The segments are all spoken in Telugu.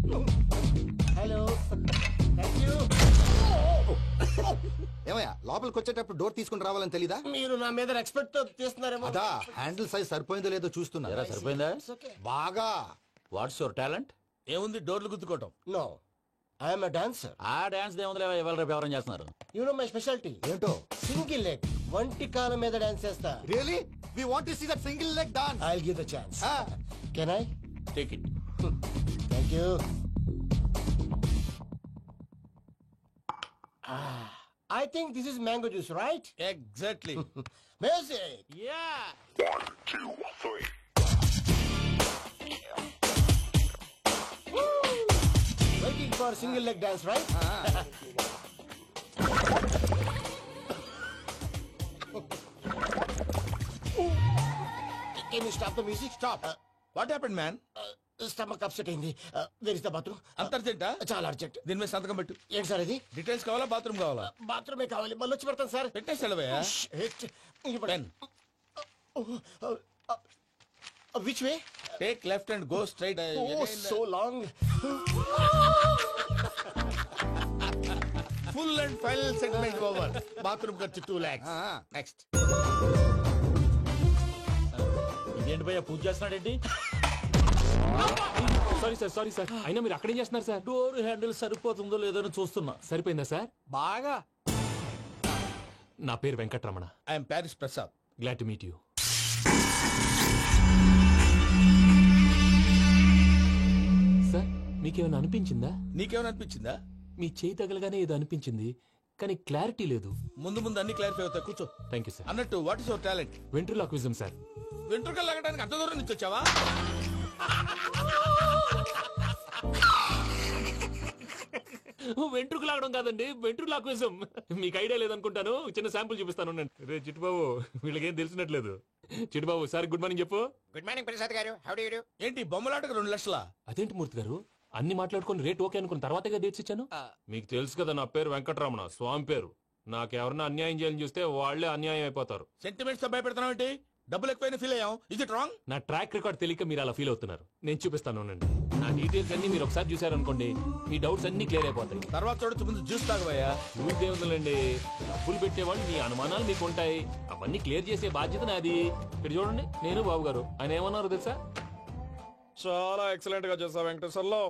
Hello thank you. ఏమయ్యా లోపలికి వచ్చేటప్పుడు డోర్ తీసుకుని రావాలని తెలీదా? మీరు నా మీద ఎక్స్పెక్ట్ తో తీస్తున్నారేమో. అదా హ్యాండిల్ సైజ్ సరిపోయిందో లేదో చూస్తున్నా. సరిపోయిందా? బాగా. What's your talent? ఏముంది డోర్లు గుద్దుకోవటం. No I'm a dancer. ఆ డాన్స్ దేవుందిలే, ఇవాళ రేపు ఎవరైనా చేస్తున్నారు. యు నో మై స్పెషాలిటీ ఏంటో? సింగిల్ లెగ్, వంటి కాలం మీద డాన్స్ చేస్తా. Really we want to see that single leg dance. I will give the chance. Can I? Take it. Thank you. I think this is mango juice, right? Exactly. Music. Yeah. 1, 2, 3. Waiting for single leg dance, right? Can you stop the music? Stop. What happened man? Stomach upset అయింది. Where is the bathroom? అంత అర్జెంటా? చాలా అర్జెంట్. దీని మీద సంతకం పెట్టు. ఏంటి సార్ ఇది? డీటెయిల్స్ కావాలా బాత్రూమ్ కావాలా? బాత్రూమే కావాలి. మళ్ళీ వచ్చి పెడతాను సార్. పెట్టేసి వెళ్ళవయ్యా. Pen. Which way? Take left and go straight. Oh, so long. Full and final segment over. Bathroom ఖర్చు 2 lakhs. నెక్స్ట్. ఇదేంటి భయ్యా పూజ చేస్తున్నాడేంటి? సారీ సార్ అయినా మీరు అక్కడేం చేస్తున్నారు సార్? డోర్ హ్యాండిల్ సరిపోతుందో లేదో చూస్తున్నా. సరిపోయిందా సార్? బాగా. నా పేరు Venkataramana. I'm Paris Prasad. Glad to meet you. Sir మీకేమైనా అనిపించిందా? నీకేమైనా అనిపించిందా? మీ చేయి తగలగానే ఏదో అనిపించింది, కానీ క్లారిటీ లేదు. ముందు ముందు అన్ని క్లారిఫై అవుతాయి. కూర్చో. Thank you sir. అన్నట్టు what is your talent? Ventriloquism sir. వెంట్రుకలు లాగడానికి అంత దూరం నుంచి వచ్చావా? వెంట్రుకు లాగడం కాదండి, వెంట్రులాక్విజం. మీకు ఐడియా లేదనుకుంటాను. చిన్న శాంపుల్ చూపిస్తాను. రే చిట్టుబాబు, వీళ్ళకేం తెలిసినట్లేదు. చిట్టుబాబు సార్ గుడ్ మార్నింగ్ చెప్పు. Good morning Prasad garu. How do you do? ఏంటి బొమ్మలాటకు 2 లక్షలా? అదేంటి మూర్తి గారు, అన్ని మాట్లాడుకుని రేట్ ఓకే అనుకున్న తర్వాతగా డేట్స్ ఇచ్చాను. మీకు తెలుసు కదా నా పేరు వెంకటరమణ, స్వామి పేరు. నాకెవరన్నా అన్యాయం చేయాలని చూస్తే వాళ్లే అన్యాయం అయిపోతారు. సెంటిమెంట్స్ తో భయపెడుతున్నావు ఏంటి? డబ్బులు ఎక్కువైనా ఫీల్ అయ్యాం. Is it wrong? నా ట్రాక్ రికార్డ్ తెలియక మీరు అలా ఫీల్ అవుతున్నారు. నేను చూపిస్తాను ఉండండి. నా డీటెయిల్స్ అన్ని మీరు ఒకసారి చూసారనుకోండి, మీ డౌట్స్ అన్ని క్లియర్ అయిపోతాయి. తర్వాత చూడొచ్చు, ముందు జ్యూస్ తాగబోయా. చూస్తే ఉందండి, డబ్బులు పెట్టేవాళ్ళు మీ అనుమానాలు మీకు ఉంటాయి. అవన్నీ క్లియర్ చేసే బాధ్యత నాది. ఇక్కడ చూడండి, నేను బాబు గారు. ఆయన ఏమన్నారు తెలుసా? చాలా ఎక్సలెంట్ గా చేసావు వెంకటేశ్వర్లో.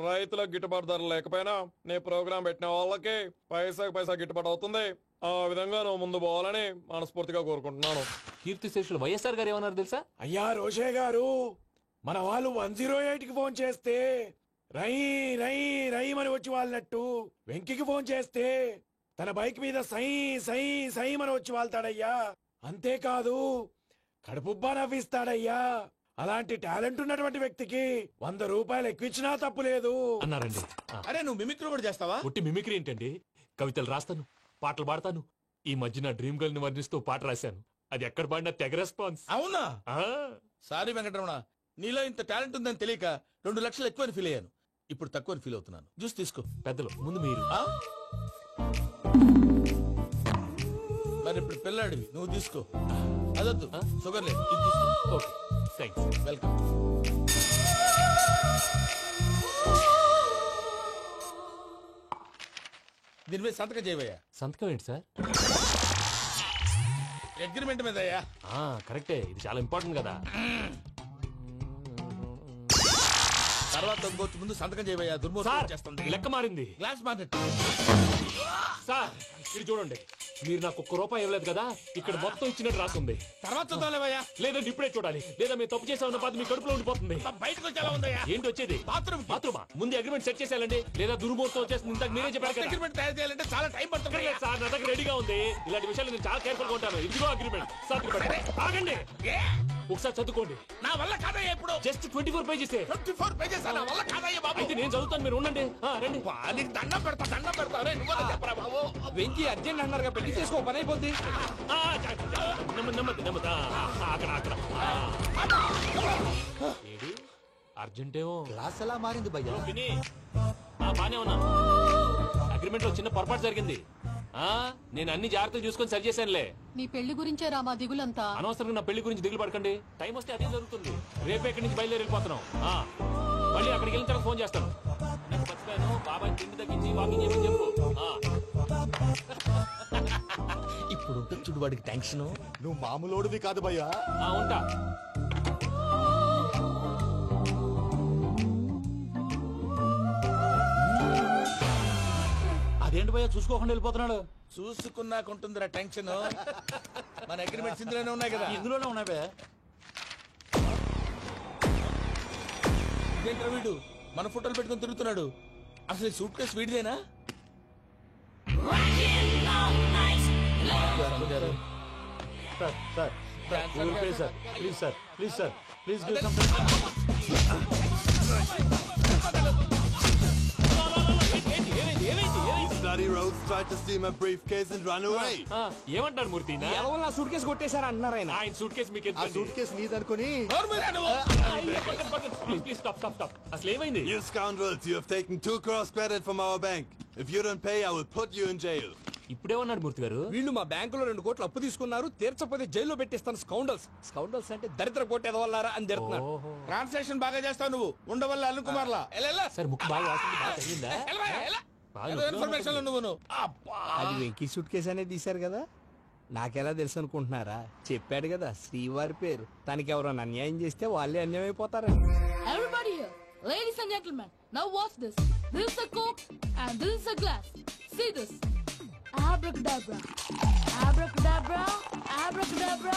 రైతులకు గిట్టుబాటు ధర లేకపోయినా నీ ప్రోగ్రాం పెట్టిన వాళ్ళకి పైసాకి పైసా గిట్టుబాటు అవుతుంది. ఆ విధంగా నువ్వు ముందు పోవాలని మనస్ఫూర్తిగా కోరుకుంటున్నాను. కీర్తి శేషులు వైఎస్ఆర్ గారు ఏమన్నారు తెలుసా? అయ్యా రోషే గారు, మన వాళ్ళు 108కి ఫోన్ చేస్తే రై రై రై అని వచ్చి వాళ్ళనట్టు, వెంకికి ఫోన్ చేస్తే తన బైక్ మీద సై సై సై అని వచ్చి వాళ్తాడయ్యా. అంతేకాదు కడుపుబ్బా నవ్విస్తాడయ్యా. అలాంటి టాలెంట్ ఉన్నటువంటి వ్యక్తికి 100 రూపాయలు ఎక్కువిచ్చినా తప్పు లేదు అన్నారండి. అరే నువ్వు మిమిక్రీ కూడా చేస్తావా? పుట్టి మిమిక్రీ ఏంటండి? కవితలు రాస్తాను, పాటలు పాడతాను. ఈ మధ్య నా డ్రీమ్ గర్ల్ ని వర్ణిస్తూ పాట రాశాను. అది ఎక్కడ పాడినా తెగ రెస్పాన్స్. అవునా? సారీ వెంకటరమణ, నీలో ఇంత టాలెంట్ ఉందని తెలియక 2 లక్షలు ఎక్కువని ఫీల్ అయ్యాను. ఇప్పుడు తక్కువని ఫీల్ అవుతున్నాను. జ్యూస్ తీసుకో. పెద్దలు ముందు మీరు. మరి ఇప్పుడు పిల్లాడివి, నువ్వు తీసుకో. అదొద్దు, షుగర్ లేదు. ఇది తీసుకో. Okay thanks. వెల్కమ్. దీని మీద సంతకం చేయవయ్యా. సంతకం ఏంటి సార్? అగ్రిమెంట్ మీద అయ్యా. కరెక్టే, ఇది చాలా ఇంపార్టెంట్ కదా. తర్వాత ఇంకొచ్చి ముందు సంతకం చేయవయ్యా. దుర్మోహం చేస్తుంది. లెక్క మారింది. Glass market. సార్ ఇది చూడండి, మీరు నాకు 1 రూపాయి ఇవ్వలేదు కదా, ఇక్కడ మొత్తం ఇచ్చినట్టు రాస్తుంది. తర్వాత చూద్దాంలేవయ్యా. లేదంటే ఇప్పుడే చూడాలి, లేదా మీరు తప్పు చేసామన్న బాధ మీ కడుపులో ఉండిపోతుంది. బయటకు వచ్చి ఎలా ఉందయ్యా? ఏంటి వచ్చేది? బాత్రూమా? ముందు అగ్రిమెంట్ సెట్ చేసేయాలండి, లేదా దుర్మూర్తం వచ్చేస్తుంది. ఇంతకు మీరే చెప్పారు కదా. అగ్రిమెంట్ తయారు చేయాలంటే చాలా టైం పడుతుంది సార్. నా దగ్గర రెడీగా ఉంది. ఇలాంటి విషయాలు నేను చాలా కేర్ఫుల్ గా ఉంటాను. ఇదిగో అగ్రిమెంట్. ఆగండి, ఒకసారి చదువుకోండి. నా వల్ల కాదయ్యా. ఇప్పుడు జస్ట్ 24 పేజెస్. 24 పేజెస్ నా వల్ల కాదయ్యా బాబు. అయితే నేను చదువుతాను, మీరు ఉండండి. రండి. నీకు దండం పెడతా. చెప్పరా బాబు. వెంకీ అర్జెంట్ అన్నారుగా, పెళ్లి చేసుకో, పని అయిపోద్ది. నెమ్మది. అక్కడ ఏడు అర్జెంటేమో. క్లాస్ ఎలా మారింది భయ్యా? బానే ఉన్నాను. అగ్రిమెంట్ లో చిన్న పొరపాటు జరిగింది. నేను అన్ని జాగ్రత్తలు చూసుకొని సరి చేశానులే. నీ పెళ్లి గురించే రామా దిగులంతా. అనవసరంగా నా పెళ్లి గురించి దిగులు పడకండి. టైం వస్తే అదే జరుగుతుంది. రేపే ఇక్కడి నుంచి బయలుదేరి వెళ్ళిపోతున్నాం. మళ్ళీ అక్కడికి వెళ్ళిన తర్వాత ఫోన్ చేస్తాను. బాబాయ్ తిండి తగ్గించి వాకింగ్ చేయమని చెప్పు. ఇప్పుడు ఉంటుంది చూడు వాడికి టెన్షన్. నువ్వు మామూలోడివి కాదు భయ్యా. ఉంటా. అదేంటి భయ్యా చూసుకోకుండా వెళ్ళిపోతున్నాడు? చూసుకున్నాకుంటుందిరా టెన్షన్. మన అగ్రిమెంట్స్ ఇందులోనే ఉన్నాయి కదా. ఇందులోనే ఉన్నాయి భయ్యా. ఇదేంట్రా వీడు మన ఫోటోలు పెట్టుకొని తిరుగుతున్నాడు? అసలు సూట్ కేసు వీడిదేనా? Sir please sir please sir please Bloody rogues tried to steal my briefcase and run away. ఏమంటారు మూర్తి? నా సూట్ కేసు కొట్టేశారా అన్నారు ఆయన. ఆయన సూట్ కేసు మీకు ఆ సూట్ కేసు నీదనుకుని ప్లీజ్ స్టాప్. అసలు ఏమైంది? You scoundrels, you have taken 2 crores credit from our bank. If you don't pay, I will put you in jail. ఇప్పుడేమన్నాడు మూర్తి గారు? వీళ్ళు మా బ్యాంకులో 2 కోట్లు అప్పు తీసుకున్నారు, తీర్చపోతే జైల్లో పెట్టిస్తాను. స్కౌండల్స్ అంటే దరిద్ర కొట్టేదవల్లారా అని తిడుతున్నారు. ట్రాన్సాక్షన్ బాగా చేస్తావు నువ్వు. ఉండవల్ల అల్లు కుమార్లా సార్ ముక్కు బాగా వాసింది, బాగా తగిలిందా? ఇన్ఫర్మేషన్ నువ్వు. అది వెంకీ సూట్ కేసు అనేది తీశారు కదా, నాకెలా తెలుసు అనుకుంటున్నారా? చెప్పాడు కదా శ్రీవారి పేరు. తనకి ఎవరైనా అన్యాయం చేస్తే వాళ్ళే అన్యాయం అయిపోతారని. Everybody here, ladies and gentlemen, now watch this. This is a coke and this is a glass. See this. Abracadabra. Abracadabra. Abracadabra.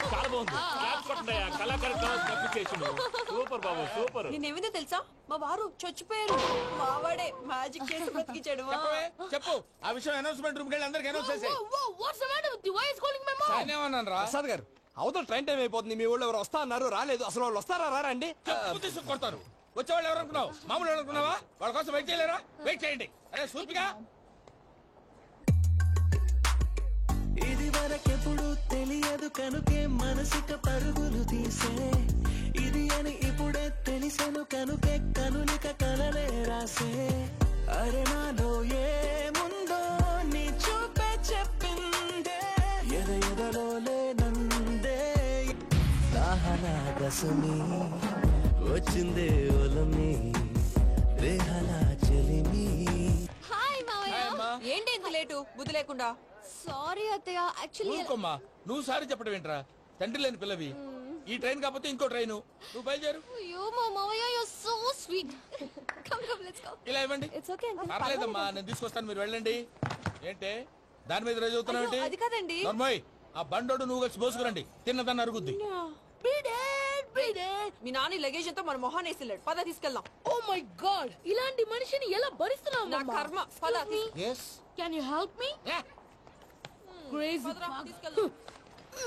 చాలా బాగుంది. క్లాప్స్ కొట్టండి. కళాకారు అప్లికేషన్ సూపర్ బాబు, సూపర్. నేనేమిందో తెలుసా, మా వారు చచ్చిపోయారు. మావాడే మ్యాజిక్ చేసి బ్రతికించాడు. చెప్పు ఆ విషయం. అనౌన్స్మెంట్ రూమ్ కెళ్ళి అందరికి అనౌన్స్ చేసేయ్. What's the matter with you? Why is calling my mom? నేనేమన్నాను రా? ప్రసాద్ గారు, అవతల ట్రైన్ టైం అయిపోతుంది. మీ వాళ్ళు ఎవరు వస్తా అన్నారు, రాలేదు. అసలు వాళ్ళు వస్తారా రారా అండి? తీసుకు కొడతారు. వచ్చేవాళ్ళు ఎవరు అనుకున్నావు? మామూలు అనుకున్నావా? వాళ్ళ కోసం వెయిట్ చేయలేరా? వెయిట్ చేయండి. అరే సూపిగా. ఇది వరకెప్పుడు తెలియదు కనుకే మనసిక పరుగులు తీసే, ఇది అని ఇప్పుడే తెలిసెను కనుకే కనునిక కలలే రాసే. అరే నాలో ఏముందో నీ చూపే చెప్పిందే, ఎదలో లేనందే. దాహనా దశమి వచ్చిందే ఒలమి, రేహలా చెలిమి. హాయ్ మావయ్య. ఏంటి ఇంత లేటు? బుద్ధి లేకుండా. సారీ అత్తయ్య, యాక్చువల్లీ ఊరుకోమ్మా. నువ్వు సారీ చెప్పడం ఏంట్రా? తండ్రి లేని పిల్లవి. ఈ ట్రైన్ కాకపోతే ఇంకో ట్రైన్. నువ్వు బయలుదేరు. అయ్యో మా మావయ్య, you are so sweet. Come let's go. ఇలా ఇవ్వండి. It's okay uncle. పర్లేదమ్మా, నేను తీసుకొస్తాను, మీరు వెళ్ళండి. ఏంటే దాని మీద రోజు అవుతున్నావు? అది కాదండి. నర్మోయ్, ఆ బండోడు నువ్వు కలిసి పోసుకురండి. తిన్నదాన్ని అరుగుద్ది. మీ నాని లగేజ్ అంతా మన మొహాన్ వేసిల్లాడు. పద తీసుకెళ్దాం. Oh my God! ఇలాంటి మనిషిని ఎలా భరిస్తున్నావు? నా కర్మ. పద. yes Can you help me? Crazy. తీసుకెళ్దాం.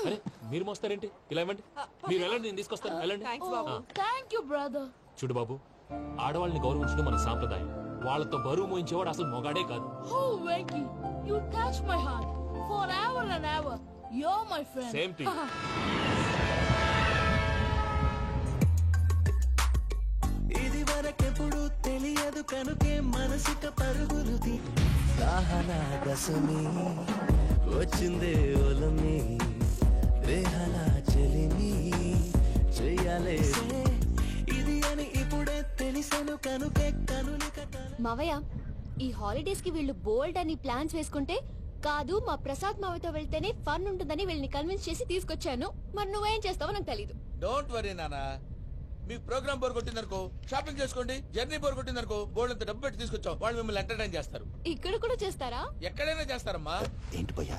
అరే మీరు మోస్తారేంటి? ఇలా ఇవ్వండి. మీరు వెళ్ళండి, నేను తీసుకొస్తాను. వెళ్ళండి. Thanks Babu. Thank you, brother. చూడు బాబు, ఆడవాళ్ళని గౌరవించడం మన సాంప్రదాయం. వాళ్ళతో బరువు మోయించేవాడు అసలు మొగాడే కాదు. Oh, Venky, you touch my heart forever and ever. You're my friend. Same to you. ఇది వరకెప్పుడు తెలియదు కనుకే మనసిక పరుగులు తీ. దాహనా దశమి వచ్చిందే ఒలమి, రేహలా చెలిమి చెయ్యాలే. ఇది అని ఇప్పుడే తెలిసెను కనుకే కనునిక. మావయ్య, ఈ హాలిడేస్ కి వీళ్ళు బోల్డ్ అని ప్లాన్స్ వేసుకుంటే, కాదు మా ప్రసాద్ మావయ్యతో వెళ్తేనే ఫన్ ఉంటుందని వీళ్ళని కన్విన్స్ చేసి తీసుకొచ్చాను. మరి నువ్వేం చేస్తావో నాకు తెలీదు. డోంట్ వరీ నానా. మీకు ప్రోగ్రామ్ బోర్ కొట్టిందనుకో షాపింగ్ చేసుకోండి. జర్నీ బోర్ కొట్టిందనుకో బోర్డు అంత డబ్బు పెట్టి తీసుకొచ్చాం. వాళ్ళు మిమ్మల్ని ఎంటర్టైన్ చేస్తారు. ఇక్కడ కూడా చేస్తారా? ఎక్కడైనా చేస్తారమ్మా. ఏంటి భయ్యా,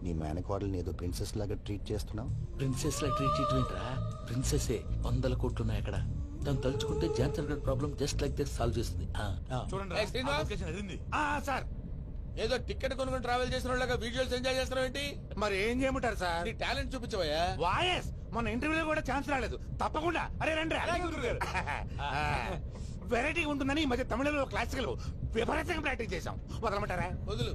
నీ మేనకోడల్ని ఏదో ప్రిన్సెస్ లాగా ట్రీట్ చేస్తున్నావు? ప్రిన్సెస్ లా ట్రీట్ చేయటమేంట్రా? ప్రిన్సెస్ 100 కోట్లు ఉన్నాయి అక్కడ. దాన్ని తలుచుకుంటే జాన్సన్ గడ్ problem just like this solve చేస్తుంది. సార్, ఏదో టికెట్ కొనుక్కొని ట్రావెల్ చేసిన వాళ్ళగా విజువల్స్ ఎంజాయ్ చేస్తున్నావు ఏంటి? మరి ఏం చేయమంటారు సార్? నీ టాలెంట్ చూపించవయ్యా. వాయస్ మన ఇంటర్వ్యూలో కూడా ఛాన్స్ రాలేదు. తప్పకుండా అరే రండి. వెరైటీ ఉంటుందని ఈ మధ్య తమిళంలో క్లాసికల్ విపరీతంగా ప్రాక్టీస్ చేశాం. వదలమంటారా? వదులు.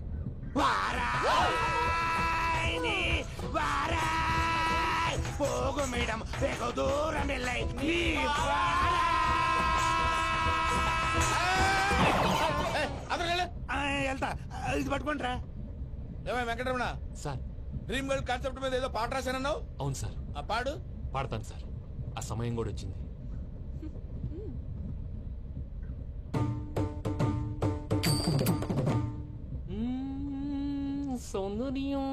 పోగు మేడం వెగు దూరం వెళ్ళై వెళ్తా. ఇది పట్టుకుంటారా? ఏమై Venkataramana, sir dream girl concept మీద ఏదో పాట రాశానన్నావు. అవును సార్. ఆ పాడు. పాడతాను సార్. ఆ సమయం కూడా వచ్చింది. సౌందర్యం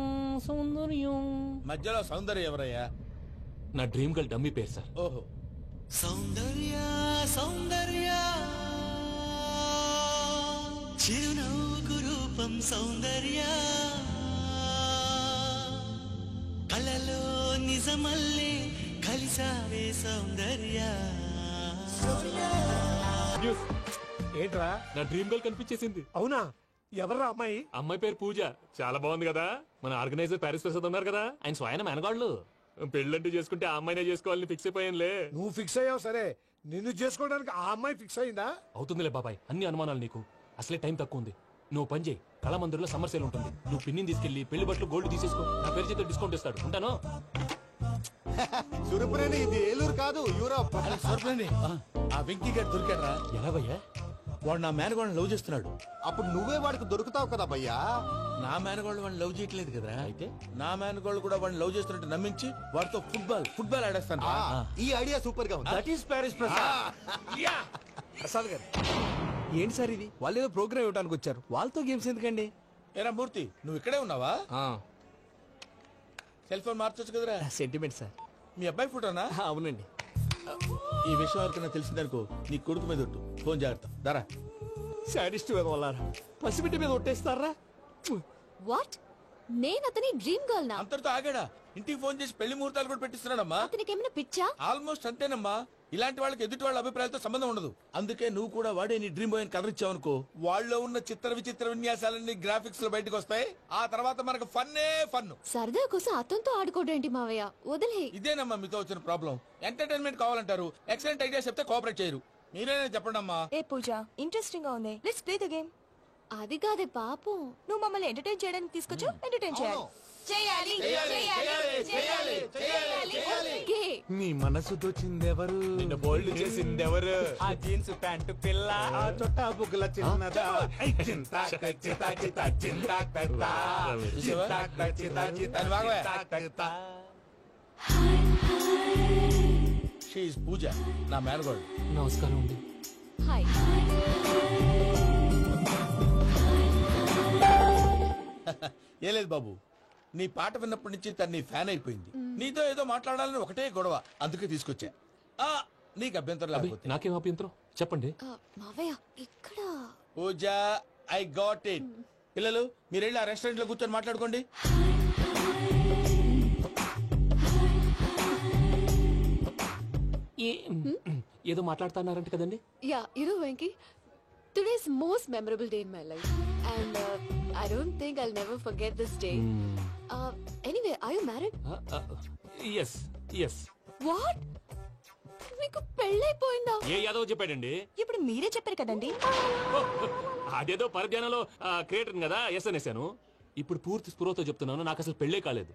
సౌందర్యం. మధ్యలో సౌందర్యం ఎవరయ్యా? నా డ్రీమ్ గర్ల్ డమ్మీ పేరు సార్. ఓహో. సౌందర్య సౌందర్య చిరునవ్వుకు రూపం సౌందర్య కలలో నిజమల్లే కలిసావే సౌందర్య. ఏంట్రా నా డ్రీమ్ గర్ల్ కనిపించేసింది. అవునా? ఎవర్రా అమ్మాయి? అమ్మాయి పేరు పూజ. చాలా బాగుంది కదా. మన ఆర్గనైజర్ ప్యారిస్ ప్రసాద్ ఉన్నారు కదా, ఆయన స్వయం మెనగాళ్ళు. పెళ్ళంటూ చేసుకుంటే ఆ అమ్మాయినే చేసుకోవాలని ఫిక్స్ అయిపోయానులే. నువ్వు ఫిక్స్ అయ్యావు సరే, నిన్ను చేసుకోవడానికి ఆ అమ్మాయి ఫిక్స్ అయిందా? అవుతుందిలే బాబాయ్, అన్ని అనుమానాలు నీకు. అసలే టైం తక్కువ ఉంది. నువ్వు పని చేయి, కళామందిర్లో సమ్మర్ సేల్ ఉంటుంది. నువ్వు పిన్నిని తీసుకెళ్లి పెళ్లి బట్టలు గోల్డ్ తీసేసుకో. నా పేరు చేత డిస్కౌంట్ ఇస్తాడు. ఉంటాను. సురపురేని ఇది ఏలూరు కాదు, యూరోప్. ఆ వెంకీ గారు దొరికారా? ఎలా భయ్యా? వాడు నా మేనగోళ్ళని లవ్ చేస్తున్నాడు. అప్పుడు నువ్వే వాడికి దొరుకుతావు కదా భయ్యా. నా మేనగోళ్ళు వాడిని లవ్ చేయట్లేదు కదరా. అయితే నా మేనగోళ్ళు కూడా వాడిని లవ్ చేస్తున్నట్టు నమ్మించి వాడితో ఫుట్బాల్ ఆడేస్తాను. ఈ ఐడియా సూపర్ గా ఉంది. That is Paris Prasad. Prasad గారు ఏంటి సార్ ఇది? వాళ్ళు ఏదో ప్రోగ్రామ్ ఇవ్వడానికి వచ్చారు, వాళ్ళతో గేమ్స్ ఎందుకండి? ఏరా మూర్తి, నువ్వు ఇక్కడే ఉన్నావా? సెల్ ఫోన్ మార్చొచ్చు కదరా. Sentiment sir. మీ అబ్బాయి ఫోటోనా? అవునండి. ఈ విషయం ఎవరికైనా తెలిసిందనుకో నీ కొడుకు మీద ఒట్టు. ఫోన్ జాగ్రత్త. దారా. సాడిస్ట్ మీద వాళ్ళారా, పసిబిడ్డ మీద ఒట్టేస్తారా? వాట్? నేను అతని డ్రీమ్ గర్ల్ నా? అంతటితో ఆగాడా? ఇంటికి ఫోన్ చేసి పెళ్లి ముహూర్తాలు కూడా పెట్టిస్తున్నాడమ్మా. అతనికి ఏమైనా పిచ్చా? ఆల్మోస్ట్ అంతేనమ్మా. ఇలాంటి వాళ్ళకి ఎదుటి వాళ్ళ అభిప్రాయాలతో సంబంధం ఉండదు. అందుకే నువ్వు కూడా వాడే నీ డ్రీమ్ బాయ్ కలర్ ఇచ్చావనుకో, వాళ్ళలో ఉన్న చిత్ర విచిత్ర విన్యాసాలన్నీ గ్రాఫిక్స్ లో బయటకు వస్తాయి. ఆ తర్వాత మనకు ఫన్నే ఫన్. సరదా కోసం అతనితో ఆడుకోవడేంటి మావయ్య? వదిలే. ఇదేనమ్మా మీతో వచ్చిన ప్రాబ్లం. ఎంటర్టైన్మెంట్ కావాలంటారు, ఎక్సలెంట్ ఐడియా చెప్తే కోఆపరేట్ చేయరు. మీరేనే చెప్పండి అమ్మా. ఏ పూజ, ఇంట్రెస్టింగ్ గా ఉంది, లెట్స్ ప్లే ద గేమ్. అది కాదే పాపం. నువ్వు మమ్మల్ని ఎంటర్టైన్ చేయడానికి తీసుకొచ్చు, ఎంటర్టైన్ చేయాలి. నీ మనసు దోచిందెవరు? నిన్న బోల్డ్ చేసిందెవరు? ఆ జీన్స్ ప్యాంటు పిల్ల, ఆ చొట్టా బుగ్గల చిన్నదా. షీఈ్ పూజ, నా మేనగోడు. నమస్కారం అండి. హాయ్. ఏ లేదు బాబు, నీ పాట విన్నప్పటి నుంచి తను నీ ఫ్యాన్ అయిపోయింది. నీతో ఏదో మాట్లాడాలని ఒకటే గొడవ, అందుకే తీసుకొచ్చా. నీకు అభ్యంతరం లేకపోతే. నాకేం అభ్యంతరం చెప్పండి. మావయ్య ఇక్కడ. పూజ, ఐ గాట్ ఇట్. పిల్లలు మీరు వెళ్ళి ఆ రెస్టారెంట్ లో కూర్చొని మాట్లాడుకోండి. ఏదో మాట్లాడుతున్నారంట కదండి. Yeah, Venky, today's most memorable day in my life, and I don't think I'll never forget this day. Anyway, are you married? Yes, yes. What? మీకు పెళ్ళైపోయిందా? ఏ యాదవ్ చెప్పాడండి? ఇప్పుడు మీరే చెప్పారు కదండి. అదేదో పరధ్యానంలో క్రియేటర్ కదా ఎస్ అనేసాను. ఇప్పుడు పూర్తి స్పృహతో చెప్తున్నాను, నాకు అసలు పెళ్ళే కాలేదు.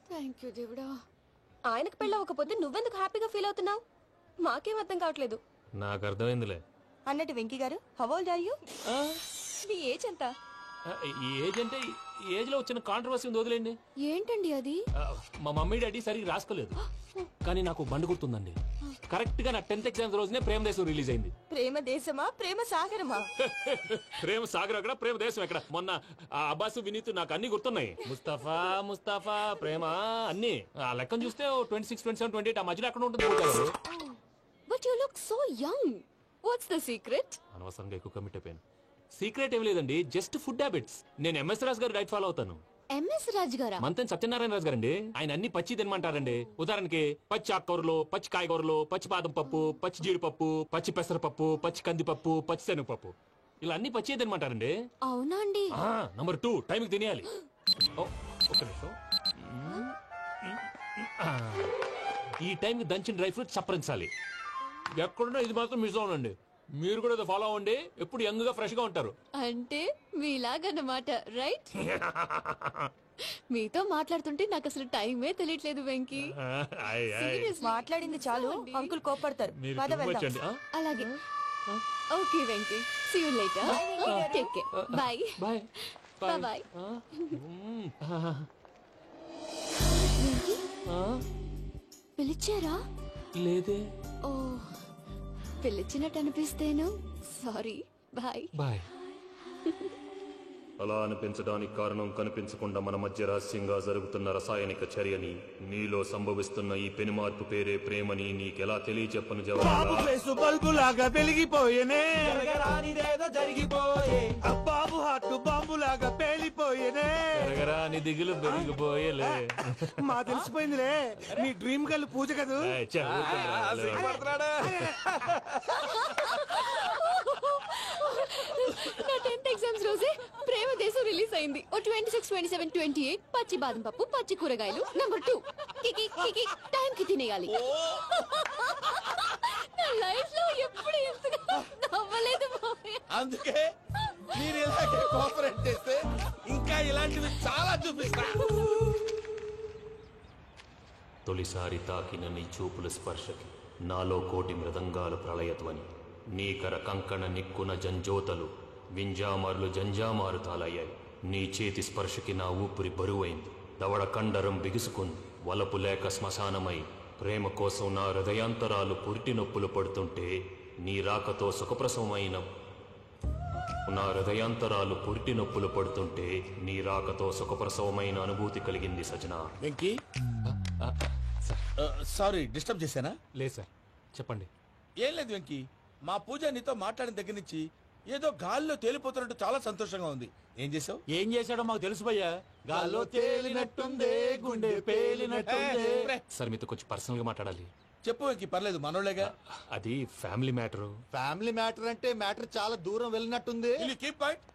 థ్యాంక్ యూ దేవుడా. ఆయనకు పెళ్ళవకపోతే నువ్వెందుకు హ్యాపీగా ఫీల్ అవుతున్నావు? మాకేం అర్థం కావట్లేదు. నాకు అర్థమైందిలే. అన్నట్టు Venky garu, how old are you? మీ ఏజ్ ఎంత? ఏజ్ అంటే ఏజ్ లో వచ్చిన కాంట్రవర్సీ ఉంది, వదిలేండి. ఏంటండి అది? మా మమ్మీ డాడీ సరిగ్గా రాసుకోలేదు, కానీ నాకు బండి గుర్తుందండి. కరెక్ట్ గా నా 10th ఎగ్జామ్స్ రోజునే ప్రేమ దేశం రిలీజ్ అయింది. ప్రేమ దేశమా, ప్రేమ సాగరమా? ప్రేమ సాగర్ ఎక్కడ, ప్రేమ దేశం ఎక్కడ? మొన్న అబ్బాసు వినీత్ నాకు అన్ని గుర్తున్నాయి. ముస్తఫా ప్రేమ అన్ని. ఆ లెక్కను చూస్తే 26, 27, 28 ఆ మధ్యలో ఎక్కడ ఉంటుంది. But you look so young. What's the secret? అనవసరంగా ఎక్కువ కమిట్ అయిపోయాను. సీక్రెట్ ఏం లేదండి, జస్ట్ ఫుడ్ హ్యాబిట్స్. నేను ఎంఎస్ రాజు గారు డైట్ ఫాలో అవుతాను. ఎంఎస్ రాజు గారా? మంతెన్ సత్యనారాయణ రాజు గారండి. ఆయన అన్ని పచ్చి తినమంటారండి. ఉదాహరణకి పచ్చి ఆకుకూరలు, పచ్చి కాయగూరలు, పచ్చి బాదం పప్పు, పచ్చి జీడిపప్పు, పచ్చి పెసరపప్పు, పచ్చి కందిపప్పు, పచ్చి శనగపప్పు, ఇలా అన్ని పచ్చి తినమంటారండి. అవునా అండి? నంబర్ 2, టైంకి తినేయాలి. ఒక్క నిమిషం. ఈ టైంకి దంచిన డ్రై ఫ్రూట్స్ చప్పరించాలి. ఎక్కడున్నా ఇది మాత్రం మిస్ అవునండి. మీరు కూడా ఫాలో అవ్వండి, ఎప్పుడు యంగ్ గా ఫ్రెష్ గా ఉంటారు. అంటే మీలాగన్నమాట, రైట్? మీతో మాట్లాడుతుంటే నాకు అసలు టైమే తెలియట్లేదు వెంకీ. మాట్లాడింది చాలు, అంకుల్ కోపడతారు. అలాగే. Okay Venky, see you later. Take care. Bye bye bye. పిలిచారా? లేదే. ఓ, పిలిచినట్టు అనిపిస్తేను. సారీ. Bye bye. అలా అనిపించడానికి కారణం కనిపించకుండా మన మధ్య రహస్యంగా జరుగుతున్న రసాయనిక చర్యని, నీలో సంభవిస్తున్న ఈ పెను మార్పు పేరే ప్రేమని నీకెలా తెలియచెప్పను బాబు ఫేసు బల్బు లాగా వెలిగిపోయేనే, జరిగిపోయే బాబు హార్ట్ బాంబు లాగా పేలిపోయేనే. జరగరాని దిగులు పెరిగిపోయేలే. మా తెలిసిపోయిందిలే, మీ డ్రీమ్ గర్ల్ పూజ కదూ. నా 10th ఎగ్జామ్స్ రోజే ప్రేమ దేశం రిలీజ్ అయింది. ఓ 26, 27, 28 పచ్చి బాదం పప్పు, పచ్చి కూరగాయలు. నెంబర్ 2 కికి కికి టైం కి తినేయాలి. నా లైఫ్ లో ఎప్పుడు ఇంతగా నవ్వలేదు మామయ్య. అందుకే మీరు ఇలాగే కోఆపరేట్ చేస్తే ఇంకా ఇలాంటివి చాలా చూపిస్తా. తొలిసారి తాకిన నీ చూపుల స్పర్శకి నాలో కోటి మృదంగాలు ప్రళయధ్వని, నీకర కంకణ నిక్కున జంజోతలు వింజామారులు జంజామారు తాలయ్యాయి. నీ చేతి స్పర్శకి నా ఊపిరి బరువైంది, దవడ కండరం బిగుసుకుంది. వలపు లేక శ్మశానమై ప్రేమ కోసం నా హృదయాంతరాలు పురిటి నొప్పులు పడుతుంటే, నీ రాకతో సుఖప్రసవమైన నా హృదయాంతరాలు పురిటి నొప్పులు పడుతుంటే నీ రాకతో సుఖప్రసవమైన అనుభూతి కలిగింది సజనా. వెంకీ, సారీ డిస్టర్బ్ చేశానా? లేదు సార్, చెప్పండి. ఏం లేదు వెంకీ, మా పూజ నీతో మాట్లాడిన దగ్గర నుంచి ఏదో గాల్లో తేలిపోతున్నట్టు చాలా సంతోషంగా ఉంది. ఏం చేసావు? ఏం చేశాడో మాకు తెలుసు భయ్యా. గాల్లో తేలినట్టుందే, గుండె పేలినట్టుందే. సార్ మీతో కొంచెం పర్సనల్ గా మాట్లాడాలి. చెప్పు వెంకీ, పర్లేదు మనోళ్ళేగా. అది ఫ్యామిలీ మ్యాటరు. ఫ్యామిలీ మ్యాటర్ అంటే మ్యాటర్ చాలా దూరం వెళ్ళినట్టుంది. Keep point.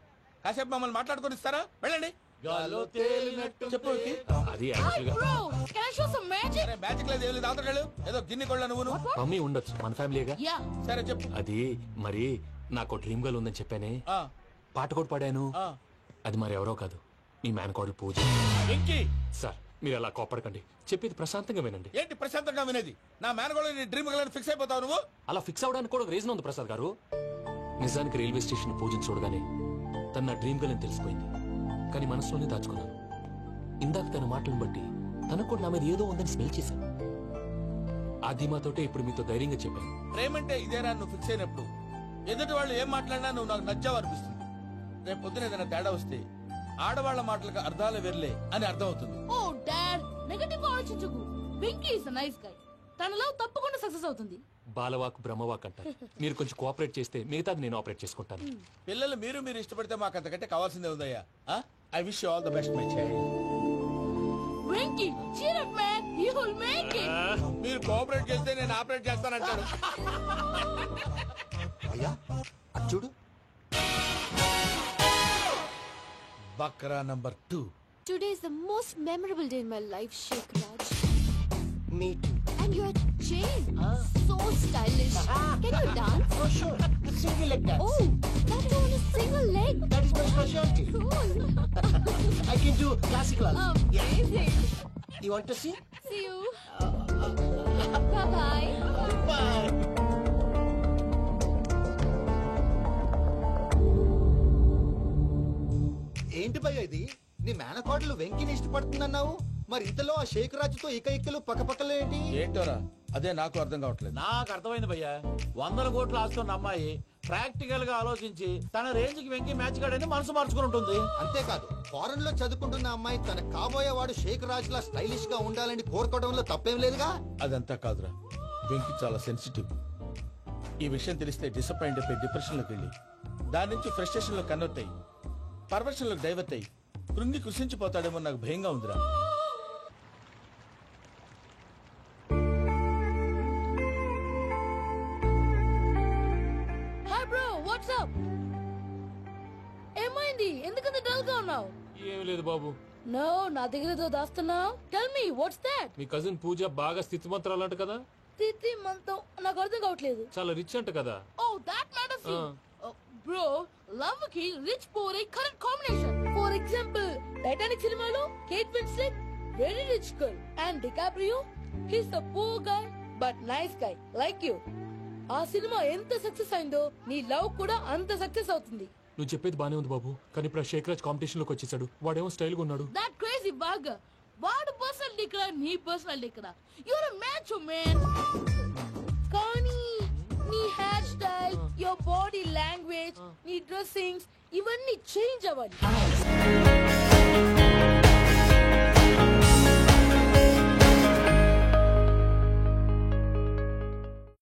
కాసేపు మమ్మల్ని మాట్లాడుకొని ఇస్తారా? వెళ్ళండి. గాల్లో తేలినట్టు చెప్పు వెంకీ. అది యాక్చువల్గా Bro, can I show some magic? Magic లేదు, ఏం లేదు. అవతల ఏదో గిన్నె కొళ్ళ నువ్వు. మమ్మీ ఉండొచ్చు, మన ఫ్యామిలీగా. Yeah. సరే చెప్పు. అది మరి నాకు డ్రీమ్ గర్ల్ ఉందని చెప్పానే, ఆ, పాట కూడా పాడాను. ఆ. అది మరి ఎవరో కాదు, మీ మేనకోడలు పూజ. వెంకీ, సార్ మీరు అలా కోపడకండి, చెప్పేది ప్రశాంతంగా వినండి. ఏంటి ప్రశాంతంగా వినేది? నా మేనగోళ నీ డ్రీమ్ గర్ల్ ఫిక్స్ అయిపోతావు నువ్వు. అలా ఫిక్స్ అవడానికి కూడా ఒక రీజన్ ఉంది ప్రసాద్ గారు. నిజానికి రైల్వే స్టేషన్ పూజను చూడగానే తన నా డ్రీమ్ గర్ల్ అని తెలిసిపోయింది, కానీ మనసులోనే దాచుకున్నాను. ఇందాక తన మాటలను బట్టి తనకు కూడా నా మీద ఏదో ఉందని స్మెల్ చేశాను. ఆ ధీమాతోటే ఇప్పుడు మీతో ధైర్యంగా చెప్పాను. ప్రేమంటే ఇదేరా నువ్వు ఫిక్స్ అయినప్పుడు ఎదుటి వాళ్ళు ఏం మాట్లాడినా నువ్వు నాకు నచ్చావు అనిపిస్తుంది. రేపు పొద్దున ఏదైనా తేడా వస్తే ఆడవాళ్ల మాటలకు అర్థాలు వెర్లే అని అర్థం అవుతుంది. Oh, Dad, నెగటివ్ ఆలోచించకు. Venky is a nice guy. తన లవ్ తప్పకుండా సక్సెస్ అవుతుంది. బాలవాక్ బ్రహ్మవాక్ అంటారు. మీరు కొంచెం కోఆపరేట్ చేస్తే మిగతాది నేను ఆపరేట్ చేసుకుంటాను. పిల్లలు మీరు ఇష్టపడితే మాకు అంతకంటే కావాల్సిందే ఉందయ్యా. I wish you all the best my child. Venky, cheer up man, you will make it. మీరు కోఆపరేట్ చేస్తే నేను ఆపరేట్ చేస్తానంటారు. అయ్యా అది చూడు. Bakra number 2. Today is the most memorable day in my life, Sheikh Raj. Me too. And your chain, so stylish. Can you dance? Oh, sure. Single leg dance. Oh, that too on a single leg. That is my specialty. Cool. I can do classical. Amazing. You want to see? See you. Bye-bye. Bye. ఏంటి భయ్య ఇది? నీ మేనకోడలు వెంకిని ఇష్టపడుతుందన్నావు, మరి ఇంతలో ఆ షేక్ రాజుతో ఇకలు పక్కపక్కలు ఏంటి? ఏంటోరా, అదే నాకు అర్థం కావట్లేదు. నాకు అర్థమైంది భయ్యా. 100 కోట్లు ఆస్తున్న అమ్మాయి ప్రాక్టికల్ గా ఆలోచించి తన రేంజ్ కి వెంకి మ్యాచ్ కాడని మనసు మార్చుకుని ఉంటుంది. అంతేకాదు, ఫారెన్ లో చదువుకుంటున్న అమ్మాయి తన కాబోయేవాడు షేక్ రాజ్ లా స్టైలిష్ గా ఉండాలని కోరుకోవడంలో తప్పేం లేదుగా. అదంతా కాదురా, వెంకి చాలా సెన్సిటివ్. ఈ విషయం తెలిస్తే డిసప్పాయింట్ అయిపోయి డిప్రెషన్ లోకి వెళ్ళి దాని నుంచి ఫ్రస్ట్రేషన్ లో కన్వర్ట్ అయ్యి పర్వర్షన్ లోకి డైవర్ట్ అయ్యి కృంగి కృషించిపోతాడేమో నాకు భయంగా ఉందిరా. Hi bro, what's up? ఏమైంది? ఎందుకంత డల్ గా ఉన్నావు? ఏమీ లేదు బాబు. No, నా దగ్గర ఏదో దాస్తున్నావు. Tell me, what's that? మీ కజిన్ పూజ బాగా స్థితిమంతరాలు అంట కదా. తిత్తి మంతం నాకు అర్థం కావట్లేదు. చాలా రిచ్ అంట కదా. Oh, that matter of bro, love కి rich poor correct combination. For example, Titanic సినిమాలో Kate Winslet very rich girl and DiCaprio he's the poor guy but nice guy like you. ఆ సినిమా ఎంత సక్సెస్ అయిందో నీ లవ్ కూడా అంత సక్సెస్ అవుతుంది. నువ్వు చెప్పేది బానే ఉంది బాబు, కానీ ఇప్పుడు షేక్ రాజ్ కాంపిటీషన్ లోకి వచ్చేసాడు. వాడేమో స్టైల్ గా ఉన్నాడు. That crazy bag. వాడు పర్సనల్ ఇక్కడ, నీ పర్సనల్ ఇక్కడ. You're a match man. కానీ నీ hair style, your body language language నీ డ్రెస్సింగ్స్ ఇవన్నీ చేంజ్ అవ్వాలి